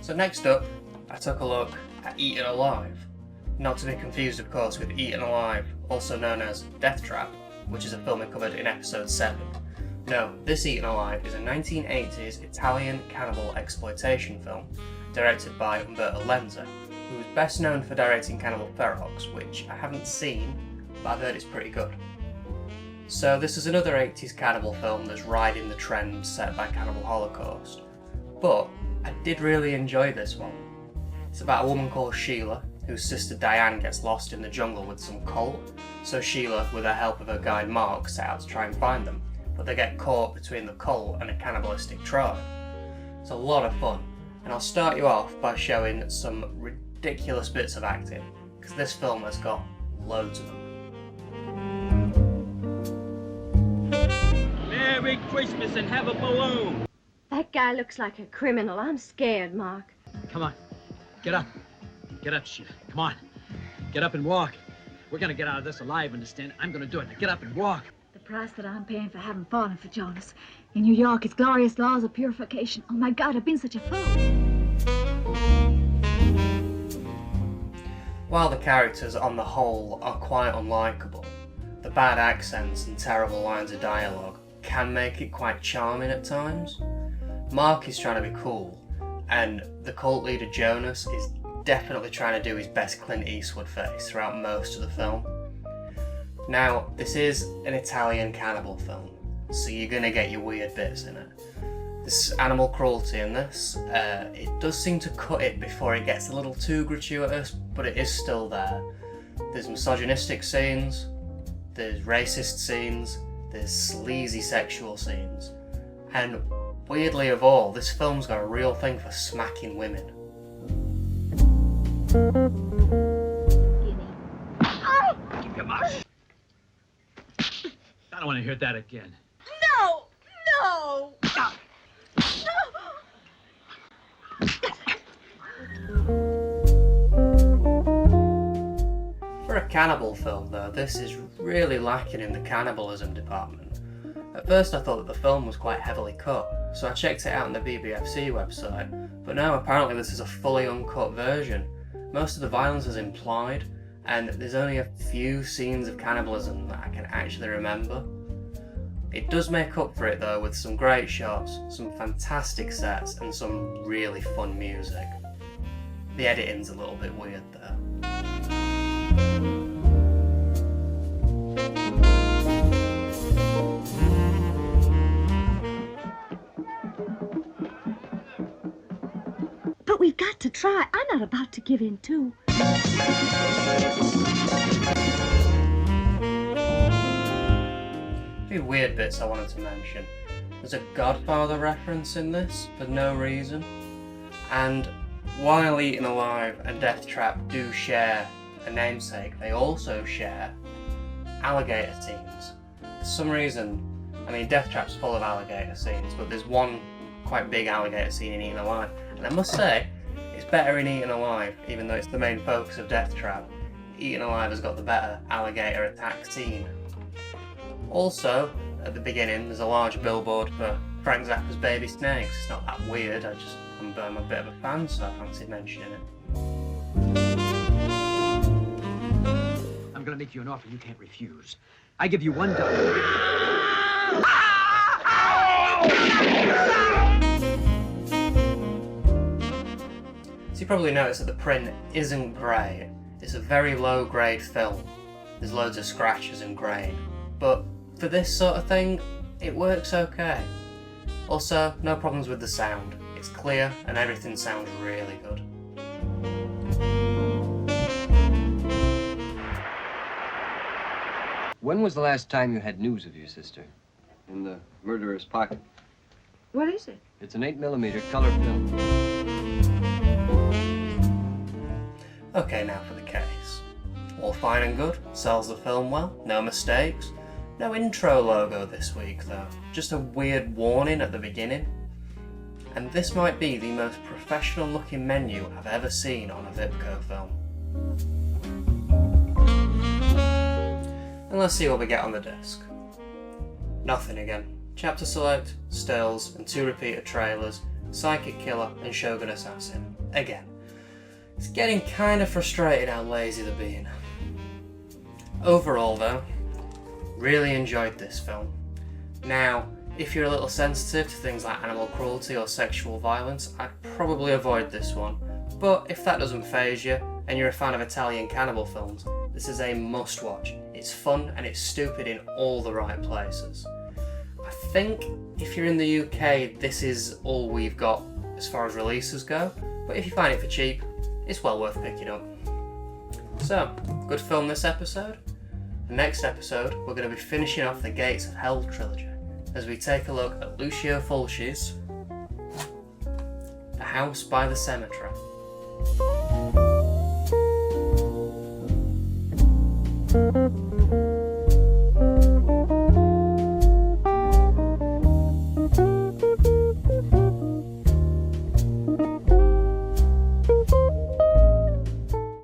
So next up, I took a look at Eaten Alive. Not to be confused, of course, with Eaten Alive, also known as Death Trap, which is a film I covered in episode 7. No, this Eaten Alive is a 1980s Italian cannibal exploitation film directed by Umberto Lenzi, who is best known for directing Cannibal Ferox, which I haven't seen, but I've heard it's pretty good. So this is another 80s cannibal film that's riding the trend set by Cannibal Holocaust, but I did really enjoy this one. It's about a woman called Sheila, whose sister Diane gets lost in the jungle with some cult, so Sheila, with the help of her guide Mark, set out to try and find them, but they get caught between the cult and a cannibalistic tribe. It's a lot of fun, and I'll start you off by showing some ridiculous bits of acting, because this film has got loads of them. Merry Christmas and have a balloon! That guy looks like a criminal. I'm scared, Mark. Come on, get up. Get up, Sheila. Come on. Get up and walk. We're gonna get out of this alive, understand? I'm gonna do it. Now get up and walk. The price that I'm paying for having fallen for Jonas. In New York, it's glorious laws of purification. Oh my God, I've been such a fool. While the characters on the whole are quite unlikable, the bad accents and terrible lines of dialogue can make it quite charming at times. Mark is trying to be cool, and the cult leader Jonas is definitely trying to do his best Clint Eastwood face throughout most of the film. Now, this is an Italian cannibal film, so you're going to get your weird bits in it. There's animal cruelty in this. It does seem to cut it before it gets a little too gratuitous, but it is still there. There's misogynistic scenes, there's racist scenes, there's sleazy sexual scenes, and weirdly of all, this film's got a real thing for smacking women. Keep your mouth. I don't want to hear that again. No! No! For a cannibal film though, this is really lacking in the cannibalism department. At first I thought that the film was quite heavily cut, so I checked it out on the BBFC website, but now apparently this is a fully uncut version. Most of the violence is implied, and there's only a few scenes of cannibalism that I can actually remember. It does make up for it though with some great shots, some fantastic sets, and some really fun music. The editing's a little bit weird though. But we've got to try. I'm not about to give in, too. A few weird bits I wanted to mention. There's a Godfather reference in this for no reason, and while Eaten Alive and Death Trap do share a namesake, they also share alligator scenes. For some reason, I mean, Death Trap's full of alligator scenes, but there's one quite big alligator scene in Eaten Alive, and I must say, it's better in Eaten Alive, even though it's the main focus of Death Trap. Eaten Alive has got the better alligator attack scene. Also, at the beginning, there's a large billboard for Frank Zappa's Baby Snakes. It's not that weird, I'm a bit of a fan, so I fancied mentioning it. I'm gonna make you an offer you can't refuse. I give you $1. So you probably noticed that the print isn't great. It's a very low grade film. There's loads of scratches and grain. But for this sort of thing, it works okay. Also, no problems with the sound. It's clear and everything sounds really good. When was the last time you had news of your sister? In the murderer's pocket. What is it? It's an 8mm color film. Okay, now for the case. All fine and good, sells the film well, no mistakes. No intro logo this week though, just a weird warning at the beginning. And this might be the most professional looking menu I've ever seen on a Vipco film. And let's see what we get on the disc. Nothing again. Chapter select, stills, and 2 repeated trailers, psychic killer, and shogun assassin. Again, it's getting kind of frustrating how lazy they're being. Overall though, really enjoyed this film. Now, if you're a little sensitive to things like animal cruelty or sexual violence, I'd probably avoid this one. But if that doesn't faze you, and you're a fan of Italian cannibal films, this is a must-watch. It's fun and it's stupid in all the right places. I think if you're in the UK, this is all we've got as far as releases go, but if you find it for cheap, it's well worth picking up. So, good film this episode. The next episode, we're going to be finishing off the Gates of Hell trilogy, as we take a look at Lucio Fulci's The House by the Cemetery. Thank you.